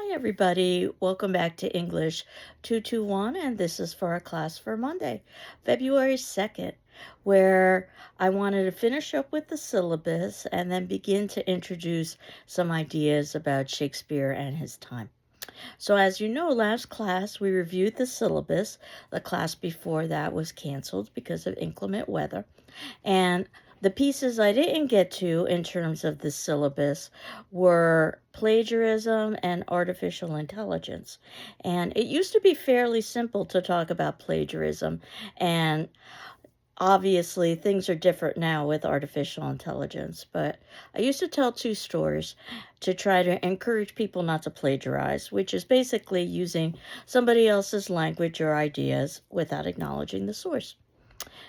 Hi, everybody. Welcome back to English 221, and this is for our class for Monday, February 2nd, where I wanted to finish up with the syllabus and then begin to introduce some ideas about Shakespeare and his time. So, as you know, last class we reviewed the syllabus. The class before that was canceled because of inclement weather. And the pieces I didn't get to in terms of the syllabus were plagiarism and artificial intelligence. And it used to be fairly simple to talk about plagiarism. And obviously, things are different now with artificial intelligence. But I used to tell two stories to try to encourage people not to plagiarize, which is basically using somebody else's language or ideas without acknowledging the source.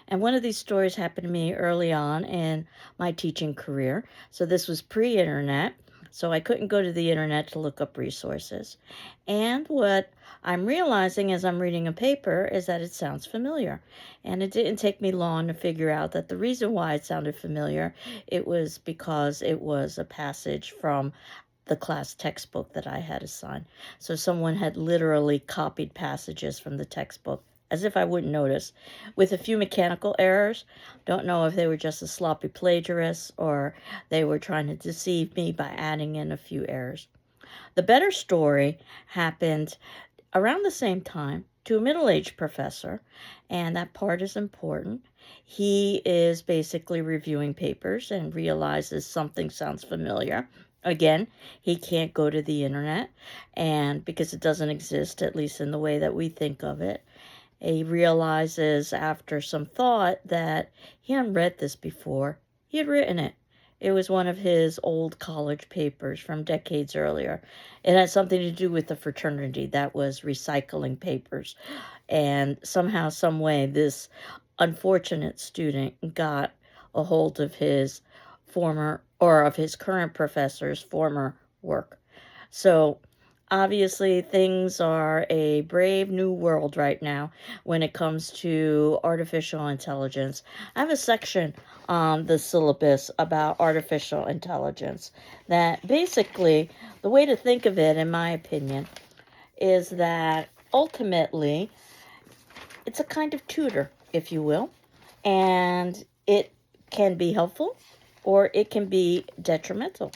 And one of these stories happened to me early on in my teaching career. So this was pre internet. So I couldn't go to the internet to look up resources. And what I'm realizing as I'm reading a paper is that it sounds familiar. And it didn't take me long to figure out that the reason why it sounded familiar, it was because it was a passage from the class textbook that I had assigned. So someone had literally copied passages from the textbook as if I wouldn't notice, with a few mechanical errors. Don't know if they were just a sloppy plagiarist or they were trying to deceive me by adding in a few errors. The better story happened around the same time to a middle aged professor, and that part is important. He is basically reviewing papers and realizes something sounds familiar. Again, he can't go to the internet, and because it doesn't exist, at least in the way that we think of it, he realizes after some thought that he hadn't read this before. He had written it. It was one of his old college papers from decades earlier. It had something to do with the fraternity that was recycling papers. And somehow, some way, this unfortunate student got a hold of his former or of his current professor's former work. So obviously, things are a brave new world right now when it comes to artificial intelligence. I have a section on the syllabus about artificial intelligence that basically, the way to think of it, in my opinion, is that ultimately it's a kind of tutor, if you will, and it can be helpful or it can be detrimental,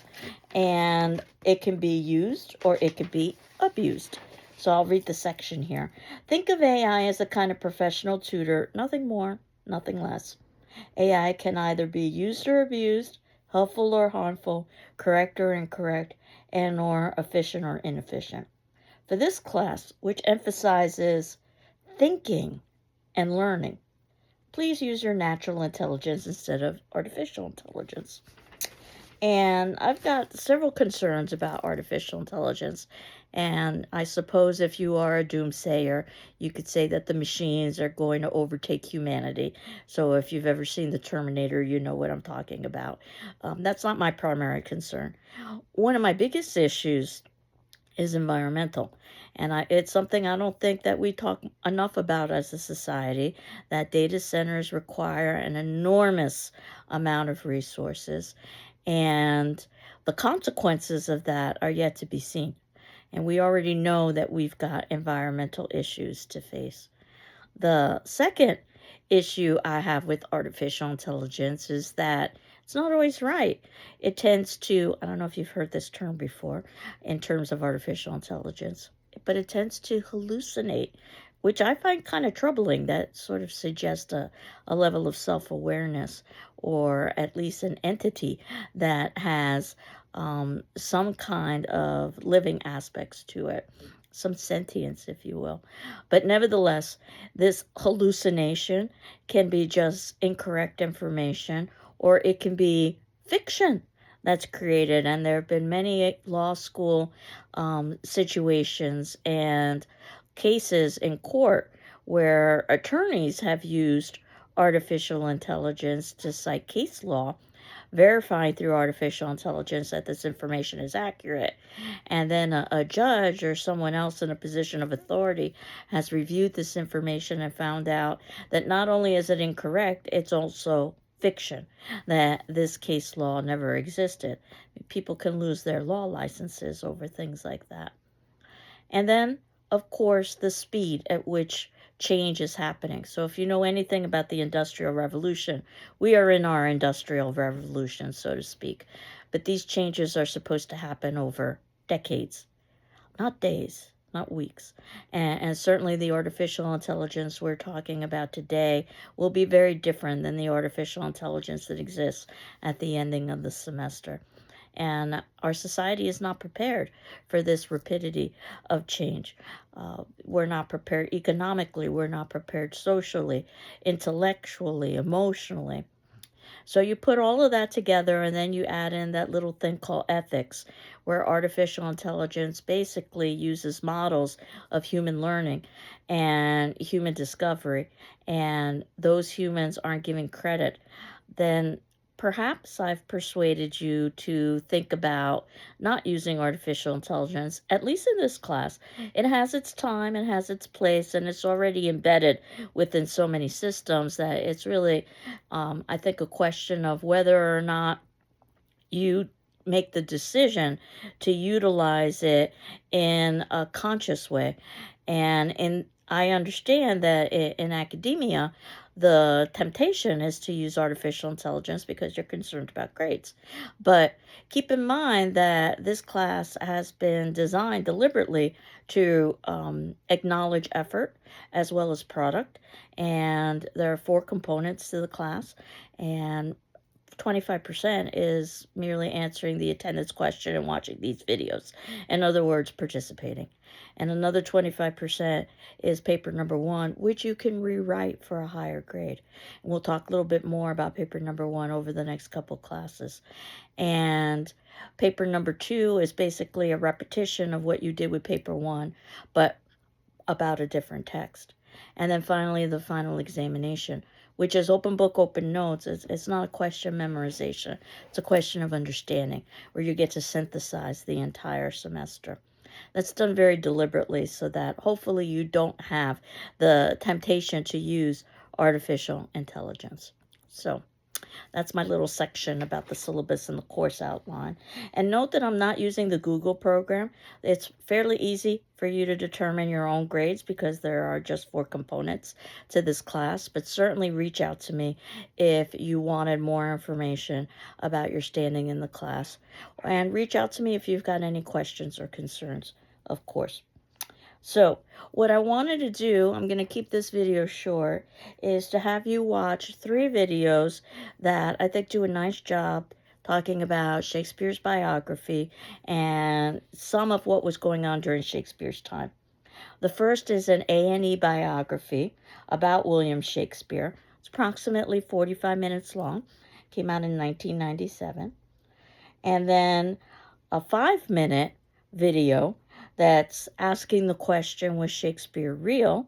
and it can be used or it can be abused. So I'll read the section here. Think of AI as a kind of professional tutor, nothing more, nothing less. AI can either be used or abused, helpful or harmful, correct or incorrect, and or efficient or inefficient. For this class, which emphasizes thinking and learning, please use your natural intelligence instead of artificial intelligence. And I've got several concerns about artificial intelligence. And I suppose if you are a doomsayer, you could say that the machines are going to overtake humanity. So if you've ever seen The Terminator, you know what I'm talking about. That's not my primary concern. One of my biggest issues is environmental. And it's something I don't think that we talk enough about as a society, that data centers require an enormous amount of resources, and the consequences of that are yet to be seen. And we already know that we've got environmental issues to face. The second issue I have with artificial intelligence is that it's not always right. It tends to, I don't know if you've heard this term before in terms of artificial intelligence, but it tends to hallucinate, which I find kind of troubling. That sort of suggests a level of self awareness, or at least an entity that has some kind of living aspects to it, some sentience, if you will. But nevertheless, this hallucination can be just incorrect information, or it can be fiction that's created. And there have been many law school situations and cases in court where attorneys have used artificial intelligence to cite case law, verifying through artificial intelligence that this information is accurate. And then a judge or someone else in a position of authority has reviewed this information and found out that not only is it incorrect, it's also fiction, that this case law never existed. People can lose their law licenses over things like that. And then, of course, the speed at which change is happening. So if you know anything about the Industrial Revolution, we are in our Industrial Revolution, so to speak. But these changes are supposed to happen over decades, not days, not weeks. And certainly the artificial intelligence we're talking about today will be very different than the artificial intelligence that exists at the ending of the semester. And our society is not prepared for this rapidity of change. We're not prepared economically, we're not prepared socially, intellectually, emotionally. So you put all of that together and then you add in that little thing called ethics, where artificial intelligence basically uses models of human learning and human discovery, and those humans aren't giving credit. Then perhaps I've persuaded you to think about not using artificial intelligence, at least in this class. It has its time, it has its place, and it's already embedded within so many systems that it's really, I think, a question of whether or not you make the decision to utilize it in a conscious way. And I understand that in academia, the temptation is to use artificial intelligence because you're concerned about grades. But keep in mind that this class has been designed deliberately to acknowledge effort as well as product. And there are 4 components to the class. And 25% is merely answering the attendance question and watching these videos. In other words, participating. And another 25% is paper number 1, which you can rewrite for a higher grade. And we'll talk a little bit more about paper number 1 over the next couple classes. And paper number 2 is basically a repetition of what you did with paper 1, but about a different text. And then finally, the final examination, which is open book, open notes. It's not a question memorization. It's a question of understanding, where you get to synthesize the entire semester. That's done very deliberately so that hopefully you don't have the temptation to use artificial intelligence. So that's my little section about the syllabus and the course outline. And note that I'm not using the Google program. It's fairly easy for you to determine your own grades because there are just 4 components to this class. But certainly reach out to me if you wanted more information about your standing in the class. And reach out to me if you've got any questions or concerns, of course. So what I wanted to do, I'm going to keep this video short, is to have you watch 3 videos that I think do a nice job talking about Shakespeare's biography and some of what was going on during Shakespeare's time. The first is an A&E biography about William Shakespeare. It's approximately 45 minutes long. Came out in 1997. And then a 5-minute video that's asking the question, was Shakespeare real?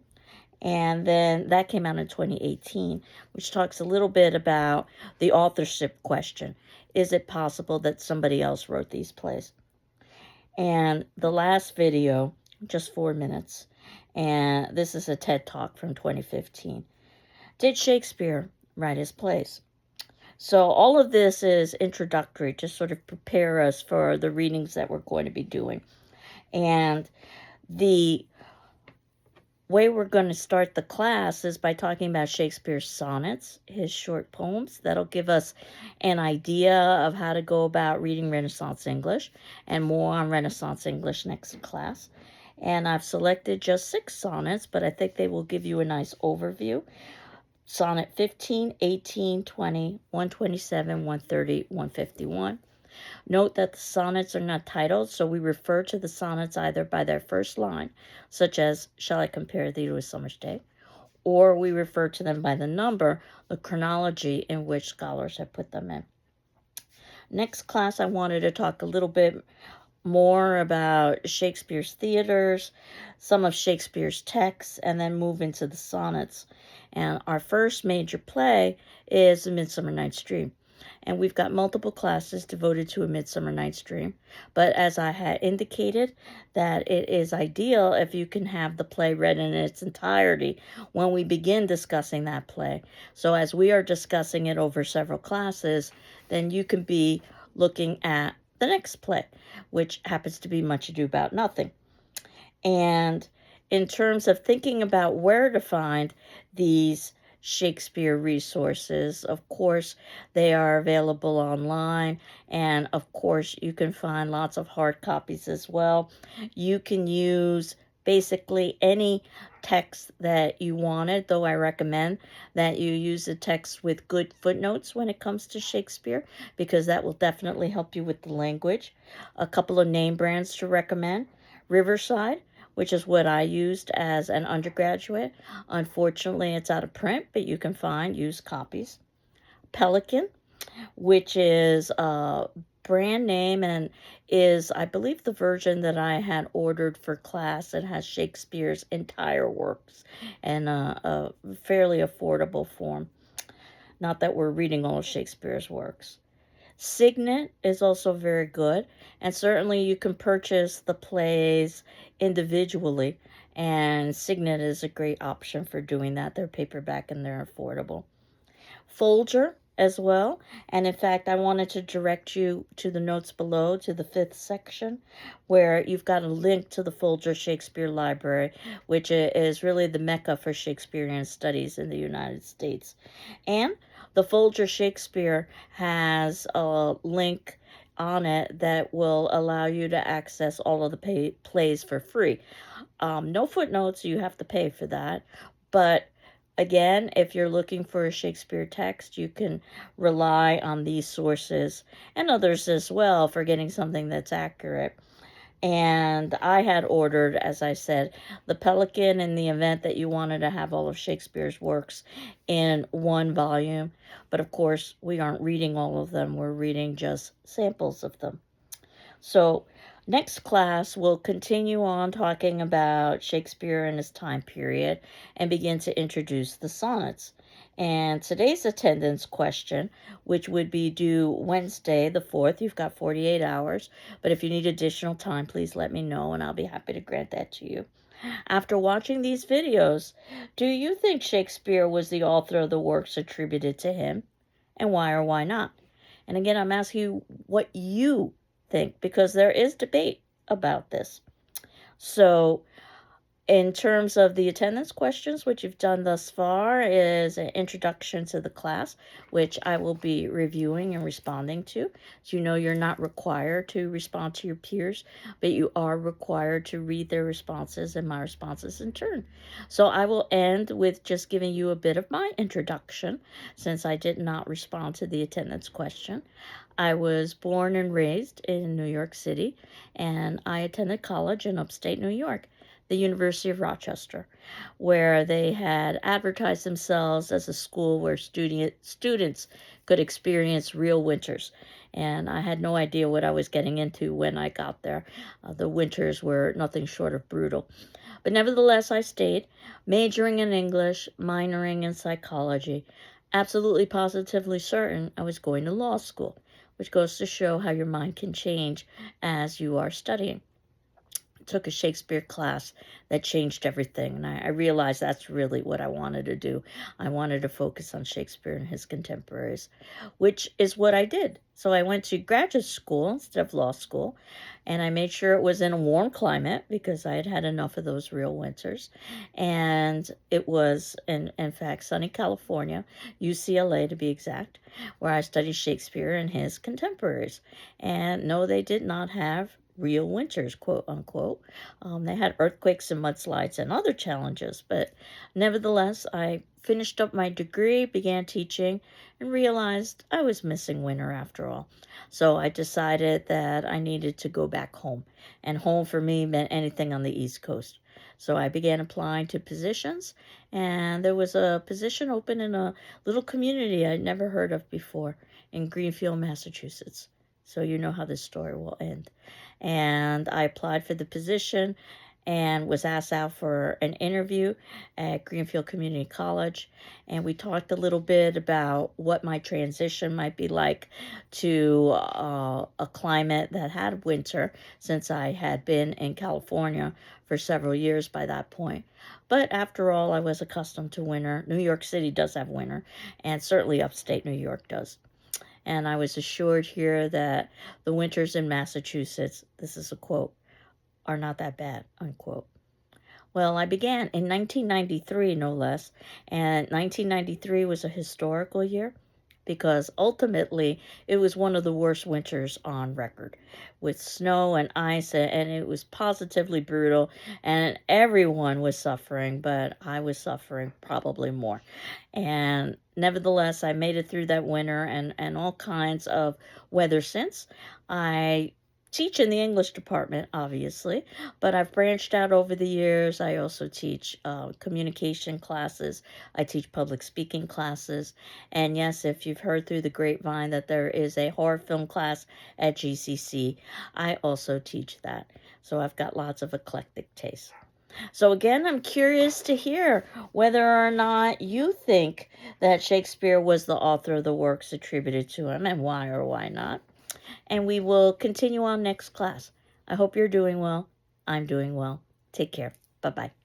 And then that came out in 2018, which talks a little bit about the authorship question. Is it possible that somebody else wrote these plays? And the last video, just 4 minutes, and this is a TED Talk from 2015. Did Shakespeare write his plays? So all of this is introductory to sort of prepare us for the readings that we're going to be doing. And the way we're going to start the class is by talking about Shakespeare's sonnets, his short poems. That'll give us an idea of how to go about reading Renaissance English, and more on Renaissance English next class. And I've selected just 6 sonnets, but I think they will give you a nice overview. Sonnet 15, 18, 20, 127, 130, 151. Note that the sonnets are not titled, so we refer to the sonnets either by their first line, such as, "Shall I compare thee to a summer's day?" or we refer to them by the number, the chronology in which scholars have put them in. Next class, I wanted to talk a little bit more about Shakespeare's theaters, some of Shakespeare's texts, and then move into the sonnets. And our first major play is A Midsummer Night's Dream. And we've got multiple classes devoted to A Midsummer Night's Dream. But as I had indicated, that it is ideal if you can have the play read in its entirety when we begin discussing that play. So as we are discussing it over several classes, then you can be looking at the next play, which happens to be Much Ado About Nothing. And in terms of thinking about where to find these Shakespeare resources, of course, they are available online, and of course, you can find lots of hard copies as well. You can use basically any text that you wanted, though I recommend that you use a text with good footnotes when it comes to Shakespeare, because that will definitely help you with the language. A couple of name brands to recommend: Riverside, which is what I used as an undergraduate. Unfortunately, it's out of print, but you can find used copies. Pelican, which is a brand name and is, I believe, the version that I had ordered for class. It has Shakespeare's entire works in a fairly affordable form. Not that we're reading all of Shakespeare's works. Signet is also very good, and certainly you can purchase the plays individually, and Signet is a great option for doing that. They're paperback and they're affordable. Folger as well, and in fact, I wanted to direct you to the notes below to the 5th section, where you've got a link to the Folger Shakespeare Library, which is really the mecca for Shakespearean studies in the United States. And the Folger Shakespeare has a link on it that will allow you to access all of the plays for free. No footnotes, you have to pay for that. But again, if you're looking for a Shakespeare text, you can rely on these sources and others as well for getting something that's accurate. And I had ordered, as I said, the Pelican in the event that you wanted to have all of Shakespeare's works in one volume. But of course, we aren't reading all of them, we're reading just samples of them. So, next class, we'll continue on talking about Shakespeare and his time period and begin to introduce the sonnets. And today's attendance question, which would be due Wednesday the 4th, you've got 48 hours, but if you need additional time, please let me know and I'll be happy to grant that to you. After watching these videos, do you think Shakespeare was the author of the works attributed to him? And why or why not? And again, I'm asking you what you think, because there is debate about this. So, in terms of the attendance questions, what you've done thus far is an introduction to the class, which I will be reviewing and responding to. So you know you're not required to respond to your peers, but you are required to read their responses and my responses in turn. So I will end with just giving you a bit of my introduction, since I did not respond to the attendance question. I was born and raised in New York City, and I attended college in upstate New York, the University of Rochester, where they had advertised themselves as a school where students could experience real winters. And I had no idea what I was getting into when I got there. The winters were nothing short of brutal. But nevertheless, I stayed, majoring in English, minoring in psychology, absolutely positively certain I was going to law school, which goes to show how your mind can change as you are studying. Took a Shakespeare class that changed everything, and I realized that's really what I wanted to do. I wanted to focus on Shakespeare and his contemporaries, which is what I did. So I went to graduate school instead of law school, and I made sure it was in a warm climate because I had had enough of those real winters. And it was, in fact, sunny California, UCLA to be exact, where I studied Shakespeare and his contemporaries. And no, they did not have real winters, quote unquote. They had earthquakes and mudslides and other challenges, but nevertheless, I finished up my degree, began teaching, and realized I was missing winter after all. So I decided that I needed to go back home, and home for me meant anything on the East Coast. So I began applying to positions, and there was a position open in a little community I'd never heard of before in Greenfield, Massachusetts. So you know how this story will end. And I applied for the position and was asked out for an interview at Greenfield Community College. And we talked a little bit about what my transition might be like to a climate that had winter, since I had been in California for several years by that point. But after all, I was accustomed to winter. New York City does have winter, and certainly upstate New York does. And I was assured here that the winters in Massachusetts, this is a quote, are not that bad, unquote. Well, I began in 1993, no less, and 1993 was a historical year because ultimately it was one of the worst winters on record with snow and ice, and it was positively brutal, and everyone was suffering, but I was suffering probably more. And nevertheless, I made it through that winter and all kinds of weather since. I teach in the English department, obviously, but I've branched out over the years. I also teach communication classes. I teach public speaking classes. And yes, if you've heard through the grapevine that there is a horror film class at GCC, I also teach that. So I've got lots of eclectic tastes. So again, I'm curious to hear whether or not you think that Shakespeare was the author of the works attributed to him and why or why not. And we will continue on next class. I hope you're doing well. I'm doing well. Take care. Bye-bye.